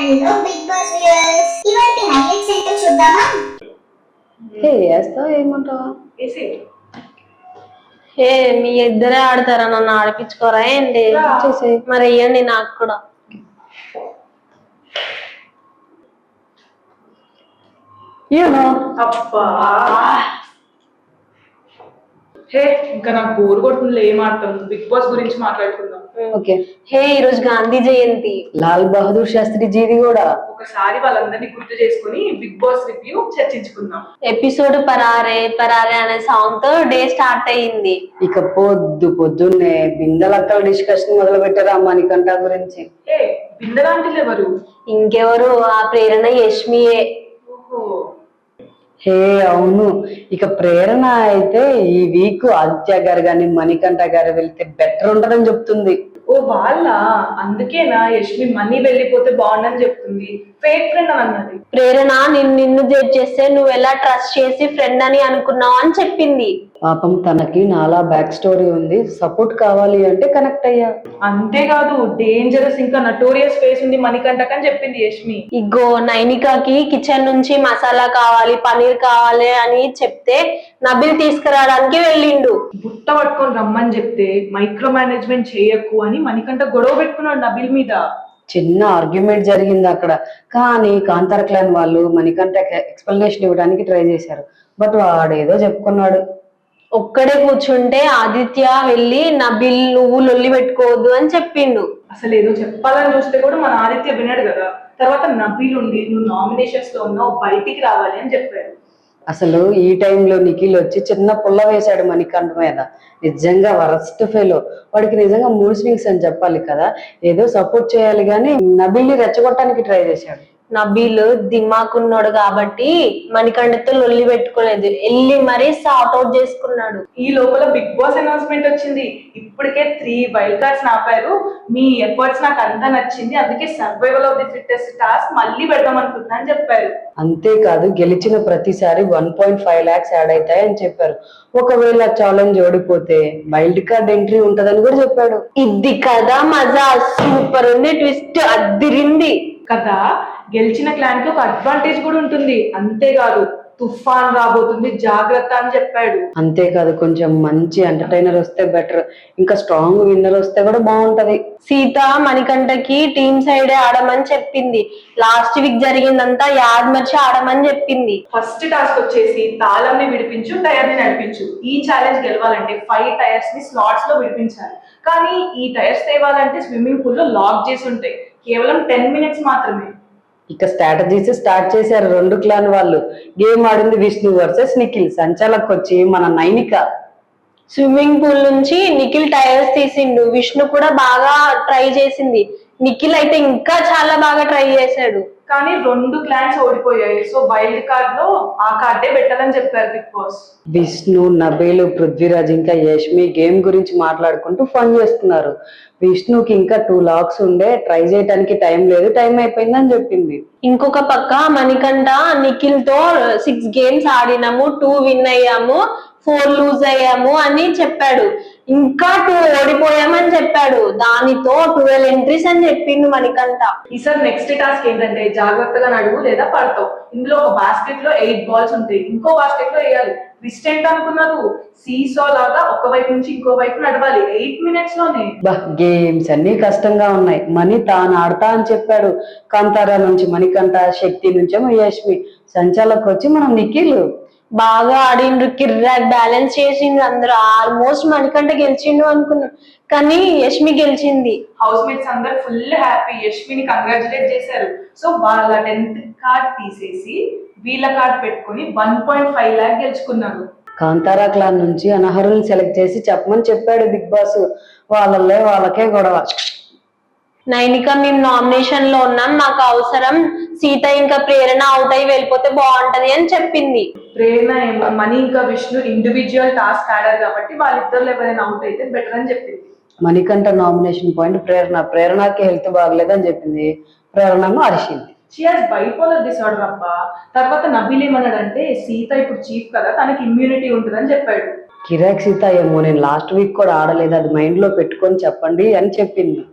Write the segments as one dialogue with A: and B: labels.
A: Hello big boss viewers, ఇవాల్టి highlights ఏంటో చూద్దామా?
B: వేస్తావా ఏమంటావా?
C: ఏ మీ ఇద్దరే ఆడతారా? నన్ను ఆడిపించుకోరా ఏంటి? మరి ఇవ్వండి నాకు కూడా.
D: అబ్బా హే, ఇంకా నాకు బోర్ కొడుతుంది. ఏం ఆడతాం? బిగ్ బాస్ గురించి మాట్లాడుకుందాం.
B: ఓకే.
C: హే, ఈ రోజు గాంధీ జయంతి.
B: లాల్ బహదూర్ శాస్త్రి జీది కూడా.
D: ఒకసారి వాళ్ళందరినీ గుర్తు చేసుకుని బిగ్ బాస్ రివ్యూ చర్చించుకుందాం.
C: ఎపిసోడ్ పరారే పరారే అనే సాంగ్ తో డే స్టార్ట్ అయ్యింది.
B: ఇక పొద్దున్నే బిందెలక్కల డిస్కషన్ మొదలు పెట్టారా మణికంఠ గురించి.
D: ఏ బిందెలాంటిలు ఎవరు?
C: ఇంకెవరు, ఆ ప్రేరణ యష్మియే.
D: ఓహో,
B: హే అవును. ఇక ప్రేరణ అయితే ఈ వీక్ ఆదిత్య గారు గాని మణికంఠ గారు వెళ్తే బెటర్ ఉంటదని చెప్తుంది.
D: ఓ వాళ్ళ అందుకేనా యష్మి మనీ వెళ్ళిపోతే బాగుండని చెప్తుంది. ఫేక్ ఫ్రెండ్ అని అన్నది.
C: ప్రేరణ నిన్ను జడ్జ్ చేస్తే నువ్వు ఎలా ట్రస్ట్ చేసి ఫ్రెండ్ అని అనుకున్నావు అని చెప్పింది.
B: పాపం తనకి నాలా బ్యాక్ స్టోరీ ఉంది, సపోర్ట్ కావాలి అంటే కనెక్ట్ అయ్యా.
D: అంతేకాదు డేంజరస్ ఇంకా నటోరియస్ ఫేస్ ఉంది మణికంఠక్ అని చెప్పింది యష్మి.
C: ఇగో నైనికాకి కిచెన్ నుంచి మసాలా కావాలి, పనీర్ కావాలి అని చెప్తే నబిల్ తీసుకురావడానికి వెళ్ళిండు.
D: బుట్ట పట్టుకొని రమ్మని చెప్తే మైక్రో మేనేజ్మెంట్ చేయకు అని మణికంఠ గొడవ పెట్టుకున్నాడు నబిల్ మీద.
B: చిన్న ఆర్గ్యుమెంట్ జరిగింది అక్కడ. కానీ కాంతార క్లాన్ వాళ్ళు మణికంఠ ఎక్స్ప్లెనేషన్ ఇవ్వడానికి ట్రై చేశారు. బట్ వాడేదో చెప్పుకున్నాడు.
C: ఒక్కడే కూర్చుంటే ఆదిత్య వెళ్ళి నబిల్ నువ్వు లొల్లి పెట్టుకోవద్దు అని చెప్పిండు.
D: అసలు ఏదో చెప్పాలని చూస్తే కూడా మన ఆదిత్య విన్నాడు కదా. తర్వాత నబిల్ ఉండి నువ్వు నామినేషన్స్ లో ఉన్నావు, బయటికి రావాలి అని చెప్పాడు.
B: అసలు ఈ టైంలో నిఖిల్ వచ్చి చిన్న పుల్ల వేశాడు మణికంఠ మీద. నిజంగా వరస్ట్ ఫెలో. వాడికి నిజంగా మూడ్ స్వింగ్స్ అని చెప్పాలి కదా. ఏదో సపోర్ట్ చేయాలి కానీ నబిల్ని రెచ్చగొట్టడానికి ట్రై చేశాడు.
C: నబీల్ దిమాకున్నాడు కాబట్టి మణికంఠతో లొల్లి పెట్టుకోలేదు, వెళ్ళి మరీ సార్ట్ అవుట్ చేసుకున్నాడు.
D: ఈ లోపల బిగ్ బాస్ అనౌన్స్మెంట్ వచ్చింది. ఇప్పటికే 3 వైల్డ్ కార్డ్స్ ఆపారు. మీ ఎఫర్ట్స్ నాకు అంతా నచ్చింది, అందుకే survival of the fittest task మళ్ళీ పెడదాం అనుకుంటున్నా అని చెప్పారు.
B: అంతేకాదు గెలిచిన ప్రతిసారి 1.5 lakhs యాడ్ అవుతాయని చెప్పారు. ఒకవేళ ఛాలెంజ్ ఓడిపోతే వైల్డ్ కార్డ్ ఎంట్రీ ఉంటదని కూడా చెప్పాడు.
C: ఇది కదా మజా, సూపర్ ఉంది, ట్విస్ట్ అద్దిరింది
D: కదా. గెలిచిన క్లాన్ కి ఒక అడ్వాంటేజ్ కూడా ఉంటుంది. అంతేకాదు తుఫాన్ రాబోతుంది, జాగ్రత్త అని చెప్పాడు.
B: అంతేకాదు కొంచెం మంచి ఎంటర్టైనర్ వస్తే బెటర్, ఇంకా స్ట్రాంగ్ విన్నర్ వస్తే కూడా బాగుంటది.
C: సీత మణికంఠకి టీమ్ సైడే ఆడమని చెప్పింది. లాస్ట్ వీక్ జరిగిందంతా యాద్ మర్చి ఆడమని చెప్పింది.
D: ఫస్ట్ టాస్క్ వచ్చేసి తాళం ని విడిపించు, టైర్ ని నడిపించు. ఈ ఛాలెంజ్ గెలవాలంటే 5 టైర్స్ ని స్లాట్స్ లో విడిపించాలి. కానీ ఈ టైర్స్ తేవాలంటే స్విమ్మింగ్ పూల్ లో లాక్ చేసి ఉంటాయి. కేవలం 10 minutes మాత్రమే.
B: ఇక స్ట్రాటజీస్ స్టార్ట్ చేశారు 2 క్లాన్ వాళ్ళు. గేమ్ ఆడింది విష్ణు వర్సెస్ నిఖిల్. సంచాలకు వచ్చి మన నైనిక.
C: స్విమ్మింగ్ పూల్ నుంచి నిఖిల్ టైర్స్ తీసిండు. విష్ణు కూడా బాగా ట్రై చేసింది. నిఖిల్ అయితే ఇంకా చాలా బాగా ట్రై చేశాడు.
D: కానీ 2 క్లాన్స్ ఓడిపోయాయి. సో వైల్డ్ కార్డ్ లో ఆ కార్డే పెట్టాలని చెప్పారు బిగ్ బాస్.
B: విష్ణు, నబేలు, పృథ్వీరాజ్ ఇంకా యష్మి గేమ్ గురించి మాట్లాడుకుంటూ ఫన్ చేస్తున్నారు. విష్ణుకి ఇంకా 2 lakhs ఉండే, ట్రై చేయడానికి టైం లేదు, టైం అయిపోయిందని చెప్పింది.
C: ఇంకొక పక్క మణికంఠ నిఖిల్ తో 6 games ఆడినాము, 2 win అయ్యాము, 4 lose అయ్యాము అని చెప్పాడు. ఇంకా 2 ఓడిపోయామని చెప్పాడు. దానితో 12 entries అని చెప్పిండు మణికంఠ.
D: ఈసారి నెక్స్ట్ టాస్క్ ఏంటంటే జాగ్రత్తగా నడువు లేదా పడతావు. ఇందులో ఒక బాస్కెట్ లో 8 balls ఉంటాయి, ఇంకో బాస్కెట్ లో వేయాలి. ట్విస్ట్ ఏంటి అనుకున్నారు? సీసో లాగా ఒక వైపు నుంచి ఇంకో వైపు నడవాలి 8 minutes లోనే.
B: గేమ్స్ అన్ని కష్టంగా ఉన్నాయి. మణి తాను ఆడతా అని చెప్పాడు. కాంతారా నుంచి మణికంఠ, శక్తి నుంచేమో యష్మి, సంచాలకు వచ్చి మనం నిఖిల్.
C: బాగా ఆడిండ్రు, కిర్రాక్ బ్యాలెన్స్ చేసిండ్రు అందరూ. ఆల్మోస్ట్ మణికంఠ గెలిచిండు అనుకున్నాడు, కానీ యష్మి గెలిచింది.
D: హౌస్ మేట్స్ అందరు ఫుల్ హ్యాపీ, యష్మిని కంగ్రాచులేట్ చేశారు. సో వాళ్ళ 10th కార్డ్ తీసేసి వీళ్ళ కార్డ్ పెట్టుకుని 1.5 lakh గెలుచుకున్నారు.
B: కాంతారా క్లాన్ నుంచి అనర్హుల్ని సెలెక్ట్ చేసి చెప్పమని చెప్పాడు బిగ్ బాస్. వాళ్ళకే గొడవ.
C: నైనిక మేము నామినేషన్ లో ఉన్నాం, మాకు అవసరం సీత ఇంకా ప్రేరణ అవుట్ అయి వెళ్ళిపోతే బాగుంటది అని చెప్పింది.
D: ప్రేరణ ఏమో మనీ ఇంకా విష్ణు ఇండివిజువల్ టాస్క్ ఆడారు కాబట్టి వాళ్ళిద్దరు ఎవరైనా అవుట్ అయితే బెటర్ అని చెప్పింది.
B: మణికంఠ నామినేషన్ పాయింట్ ప్రేరణకి హెల్త్ బాగలేదని చెప్పింది. ప్రేరణను అరిచింది.
D: షీ హాస్ బైపోలర్ డిసార్డర్ అబ్బా. తర్వాత నబీల్ ఏమన్నాడంటే సీత ఇప్పుడు చీఫ్ కదా, తనకి ఇమ్యూనిటీ ఉంటుందని చెప్పాడు.
B: కిరాక్ సీత ఏమో నేను లాస్ట్ వీక్ కూడా ఆడలేదు, అది మైండ్ లో పెట్టుకొని చెప్పండి అని చెప్పింది.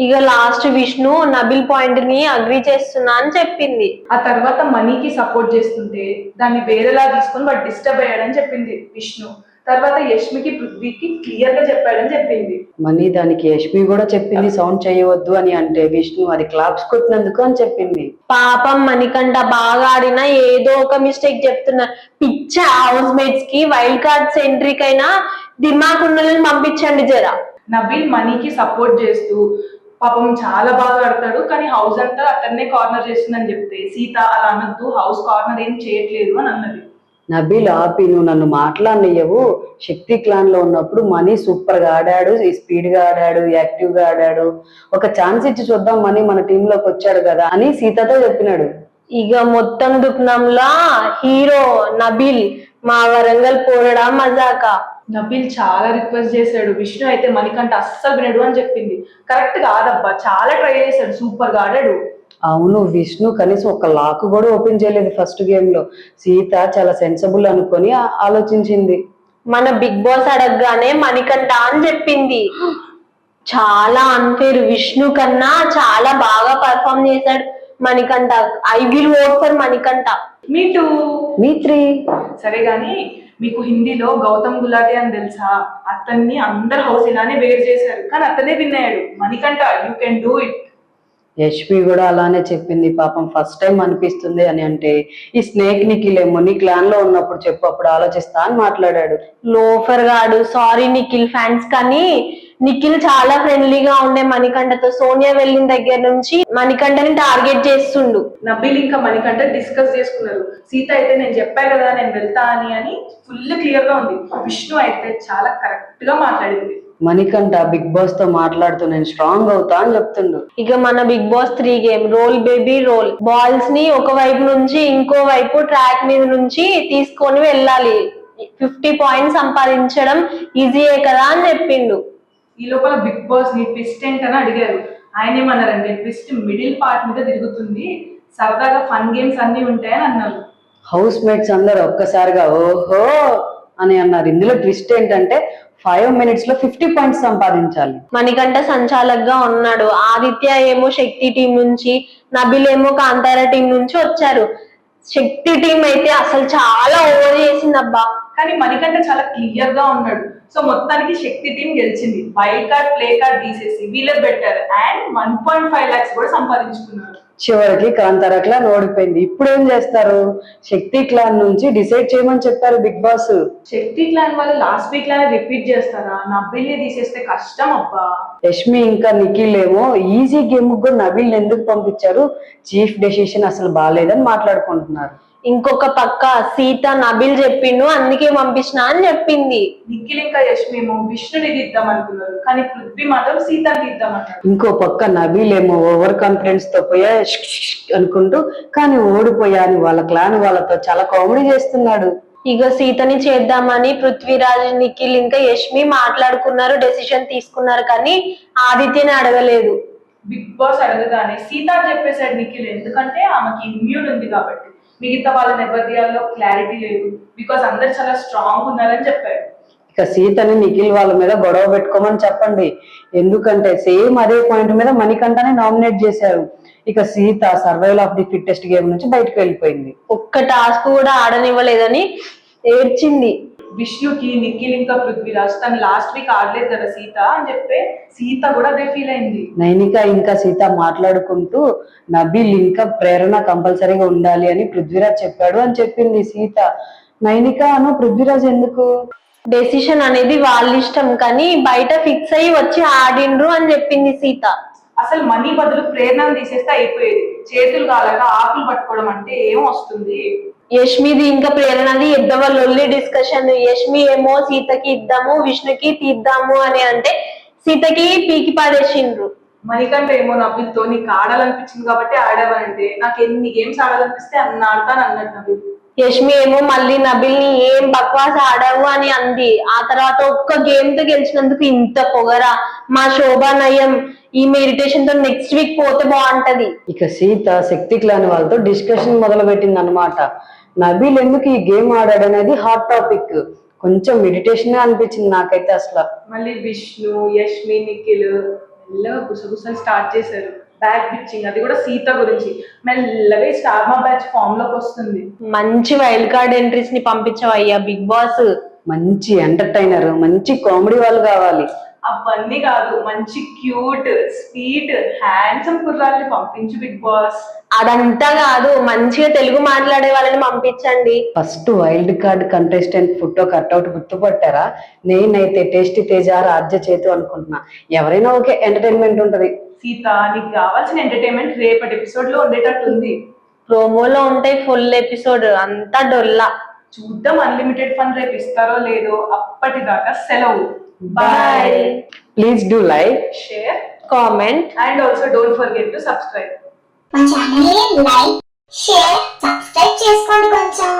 C: ఇక లాస్ట్ విష్ణు నబిల్ పాయింట్ ని అగ్రి చేస్తున్నా అని చెప్పింది.
D: ఆ తర్వాత మనీకి సపోర్ట్ చేస్తుంటే దాన్ని వేరేలా తీసుకొని వాడు డిస్టర్బ్ అయ్యాడని చెప్పింది విష్ణు. తర్వాత యష్మికి పృథ్వీకి క్లియర్ గా చెప్పాడని చెప్పింది.
B: మనీ దానికి యష్మి కూడా చెప్పింది సౌండ్ చేయవద్దు అని, అంటే విష్ణు అది క్లాప్స్ కొట్టినందుకు అని చెప్పింది.
C: పాపం మణికంఠ బాగా ఆడినా ఏదో ఒక మిస్టేక్ చెప్తున్నా. పిచ్చ హౌస్ మేట్స్ కి వైల్డ్ కార్డ్స్ ఎంట్రీకైనా దిమాగ్ ఉన్నోళ్ళని పంపించండి జరా.
D: నబీల్ మనీకి సపోర్ట్ చేస్తూ పాపం చాలా బాగా ఆడతాడు, కానీ హౌస్ అంతా అతన్నే కార్నర్ చేస్తుందని చెప్తే సీత అలా అనొద్దు, హౌస్ కార్నర్ ఏం చేయట్లేదు అని అన్నది.
B: నబీల్ ఆపి, నువ్వు నన్ను మాట్లాడనియ్యవు, శక్తి క్లాన్ లో ఉన్నప్పుడు మనీ సూపర్ గా ఆడాడు, స్పీడ్ గా ఆడాడు, యాక్టివ్ గా ఆడాడు, ఒక ఛాన్స్ ఇచ్చి చూద్దాం మనీ మన టీమ్ లోకి వచ్చాడు కదా అని సీతతో చెప్పినాడు.
C: ఇక మొత్తం దుఃఖంలా హీరో నబీల్ మా వరంగల్ పోరడా మజాకా.
D: నబీల్ చాలా రిక్వెస్ట్ చేశాడు, విష్ణు అయితే మణికంఠ అస్సలు వినడు అని చెప్పింది. కరెక్ట్ కాదబ్బా, చాలా ట్రై చేశాడు, సూపర్ గా ఆడాడు.
B: అవును, విష్ణు కనీసం ఒక లాక్ కూడా ఓపెన్ చేయలేదు ఫస్ట్ గేమ్ లో. సీత చాలా సెన్సిబుల్ అనుకొని ఆలోచించింది.
C: మన బిగ్ బాస్ అడగగానే మణికంఠ అని చెప్పింది. చాలా అన్ఫేర్, విష్ణు కన్నా చాలా బాగా పర్ఫామ్ చేశాడు Manikanta. I will vote for Manikanta.
D: Me two.
B: Me three.
D: సరే గాని మీకు హిందీలో గౌతమ్ గులాటి అని తెలుసా? అతన్ని అందరు హౌస్ ఇలానే వేరు చేశారు, కానీ అతనే విన్ అయ్యాడు. Manikanta you can do it.
B: Yashmi కూడా అలానే చెప్పింది. పాపం ఫస్ట్ టైం అనిపిస్తుంది అని, అంటే ఈ స్నేక్ నిఖిలేమో నీ క్లాన్ లో ఉన్నప్పుడు చెప్పు, అప్పుడు ఆలోచిస్తా అని మాట్లాడాడు.
C: లోఫర్ గాడు. సారీ నిఖిల్ ఫ్యాన్స్, కానీ నిఖిల్ చాలా ఫ్రెండ్లీగా ఉండే మణికంఠతో. సోనియా వెళ్ళిన దగ్గర నుంచి మణికంఠని టార్గెట్ చేస్తుండు.
D: నబీల్ ఇంకా మణికంఠ డిస్కస్ చేసుకున్నారు. సీత అయితే నేను చెప్పా కదా నేను వెళ్తా అని ఫుల్ క్లియర్ గా ఉంది. విష్ణు అయితే చాలా కరెక్ట్ గా మాట్లాడింది.
B: మణికంఠ బిగ్ బాస్ తో మాట్లాడుతూ నేను స్ట్రాంగ్ అవుతా అని చెప్తుండు.
C: ఇక మన Bigg Boss 3 game roll baby roll. Balls ని ఒక వైపు నుంచి ఇంకో వైపు ట్రాక్ మీద నుంచి తీసుకొని వెళ్ళాలి. 50 పాయింట్స్ సంపాదించడం ఈజీయే కదా అని చెప్పిండు.
D: ఈ లోపల బిగ్ బాస్ ని ట్విస్ట్ ఏంటని అడిగారు. ఆయన ఏమన్నారంటే ట్విస్ట్ మిడిల్ పార్ట్ మీద తిరుగుతుంది, సరదాగా ఫన్ గేమ్స్ అన్ని ఉంటాయని అన్నారు.
B: హౌస్ మేట్స్ అందరు ఒక్కసారిగా ఓహో అని అన్నారు. ఇందులో ట్విస్ట్ ఏంటంటే 5 minutes లో 50 పాయింట్స్ సంపాదించాలి.
C: మణికంఠ సంచాలకుగా ఉన్నాడు. ఆదిత్య ఏమో శక్తి టీం నుంచి, నబిల్ ఏమో కాంతార టీం నుంచి వచ్చారు. శక్తి టీం అయితే అసలు చాలా ఓవర్ చేసిందబ్బా.
D: కానీ మణికంఠ చాలా క్లియర్ గా ఉన్నాడు. సో మొత్తానికి శక్తి టీం గెలిచింది. వైల్డ్ కార్డ్ ప్లే కార్డ్ తీసేసి వీళ్ళే బెటర్ అండ్ 1.5 lakhs కూడా సంపాదించుకున్నారు.
B: చివరికి కాంతార క్లాన్ ఓడిపోయింది. ఇప్పుడు ఏం చేస్తారు? శక్తి క్లాన్ నుంచి డిసైడ్ చేయమని చెప్పారు బిగ్ బాస్.
D: శక్తి క్లాన్ వాళ్ళు లాస్ట్ వీక్ లానే రిపీట్ చేస్తారా? నబిల్ని తీసేస్తే కష్టం అబ్బా.
B: యష్మి ఇంకా నిఖిల్ ఏమో ఈజీ గేమ్ కూడా నబిల్ ఎందుకు పంపించారు, చీఫ్ డెసిషన్ అసలు బాగాలేదని మాట్లాడుకుంటున్నారు.
C: ఇంకొక పక్క సీత నబిల్ చెప్పిండు అందుకే పంపించిన అని చెప్పింది.
D: నిఖిల్ ఇంకా యష్మి ఏమో విష్ణుని తీద్దాం అనుకున్నారు, కానీ పృథ్వీ మాత్రం సీతని తీద్దామన్నారు.
B: ఇంకో పక్క నబీల్ ఏమో ఓవర్ కాన్ఫిడెన్స్ తో పోయా అనుకుంటూ కానీ ఓడిపోయా అని వాళ్ళ క్లాన్ వాళ్ళతో చాలా కామెడీ చేస్తున్నాడు.
C: ఇక సీతని చేద్దామని పృథ్వీరాజ్, నిఖిల్ ఇంకా యష్మి మాట్లాడుకున్నారు, డెసిషన్ తీసుకున్నారు, కానీ ఆదిత్యని అడగలేదు.
D: బిగ్ బాస్ అడగగానే సీత చెప్పేశాడు నిఖిల్, ఎందుకంటే ఆమెకి ఇమ్యూన్ ఉంది కాబట్టి. మిగతా వాళ్ళ నేపథ్యాల్లో క్లారిటీ లేదు, బికాస్ అందరు చాలా స్ట్రాంగ్ ఉన్నారని చెప్పాడు.
B: ఇక సీతని నిఖిల్ వాళ్ళ మీద గొడవ పెట్టుకోమని చెప్పండి, ఎందుకంటే సేమ్ అదే పాయింట్ మీద మణికంఠని నామినేట్ చేశారు. ఇక Sita survival of the fittest game నుంచి బయటకు వెళ్ళిపోయింది.
C: ఒక్క టాస్క్ కూడా ఆడనివ్వలేదని ఏడ్చింది.
D: విష్ణుకి నిఖిల్ ఇంకా పృథ్వీరాజ్ తను లాస్ట్ వీక్ ఆడలేదు కదా సీత అని చెప్తే సీత కూడా అదే ఫీల్ అయింది.
B: నైనిక ఇంకా సీత మాట్లాడుకుంటూ నబీల్ ఇంకా ప్రేరణ కంపల్సరీగా ఉండాలి అని పృథ్వీరాజ్ చెప్పాడు అని చెప్పింది సీత. నైనిక అను పృథ్వీరాజ్ ఎందుకు?
C: డెసిషన్ అనేది వాళ్ళ ఇష్టం, కానీ బయట ఫిక్స్ అయ్యి వచ్చి ఆడిండ్రు అని చెప్పింది సీత.
D: అసలు మనీ బదులు ప్రేరణను తీసేస్తే అయిపోయేది. చేతులు కాలాక ఆకులు పట్టుకోవడం అంటే ఏం వస్తుంది?
C: యష్మిది ఇంకా ప్రేరణది ఇద్దరు లొల్లి డిస్కషన్. యష్మి ఏమో సీతకి ఇద్దాము విష్ణుకి తీద్దాము అని అంటే సీతకి పీకి పాడేసిండ్రు.
D: మణికంఠ ఏమో నబిల్తో నీకు ఆడాలనిపించింది కాబట్టి ఆడావనంటే నాకు ఎన్ని గేమ్స్ ఆడాలనిపిస్తే అన్ని ఆడతాను అన్నాడు నబిల్.
C: యష్మి ఏమో మళ్ళీ నబిల్ ని ఏం బక్వాస్ ఆడావు అని అంది. ఆ తర్వాత ఒక్క గేమ్ తో గెలిచినందుకు ఇంత పొగరా, మా శోభా నయం ఈ మెడిటేషన్ తో నెక్స్ట్ వీక్ పోతే బాగుంటది.
B: ఇక సీత శక్తి క్లాన్ వాళ్ళతో డిస్కషన్ మొదలు పెట్టింది అనమాట. నబీల్ ఎందుకు ఈ గేమ్ ఆడాడు అనేది హాట్ టాపిక్. కొంచెం మెడిటేషన్ అనిపించింది నాకైతే అసలు.
D: మళ్ళీ విష్ణు, యష్మి, నిఖిల్ మెల్లగా గుసగుసలు స్టార్ట్ చేశారు. బ్యాగ్ పిచ్చింగ్, అది కూడా సీత గురించి. మెల్లగా ఈ స్టార్ మా బ్యాచ్ ఫామ్ లోకి వస్తుంది.
C: మంచి వైల్డ్ కార్డ్ ఎంట్రీస్ ని పంపించవయ్యా బిగ్ బాస్.
B: మంచి ఎంటర్టైనర్, మంచి కామెడీ వాళ్ళు కావాలి.
D: అవన్నీ కాదు, మంచి క్యూట్ స్వీట్ హ్యాండ్సమ్ కుర్రాల్ని పంపించు బిగ్ బాస్.
C: అదంతా కాదు, మంచిగా తెలుగు మాట్లాడే వాళ్ళని పంపించండి.
B: First wild card contestant photo cutout గుర్తుపట్టారా? నేనైతే టేస్టీ తేజ రాజ్య చేతు అనుకుంటున్నా. ఎవరైనా ఓకే, ఎంటర్టైన్మెంట్ ఉంటది.
D: సీత, నీకు కావాల్సిన ఎంటర్టైన్మెంట్ రేపటి ఎపిసోడ్ లో ఉండేటట్టుంది.
C: ప్రోమోలో ఉంటాయి ఫుల్ ఎపిసోడ్, అంతా డొల్లా.
D: చూద్దాం అన్లిమిటెడ్ ఫన్ రేపు ఇస్తారో లేదో. అప్పటిదాకా సెలవు.
C: Bye.
B: Please do like,
D: share
C: comment
D: and also don't forget to subscribe.
A: మా ఛానల్ లైక్, షేర్, సబ్స్క్రైబ్ చేసుకోండి కొంచెం.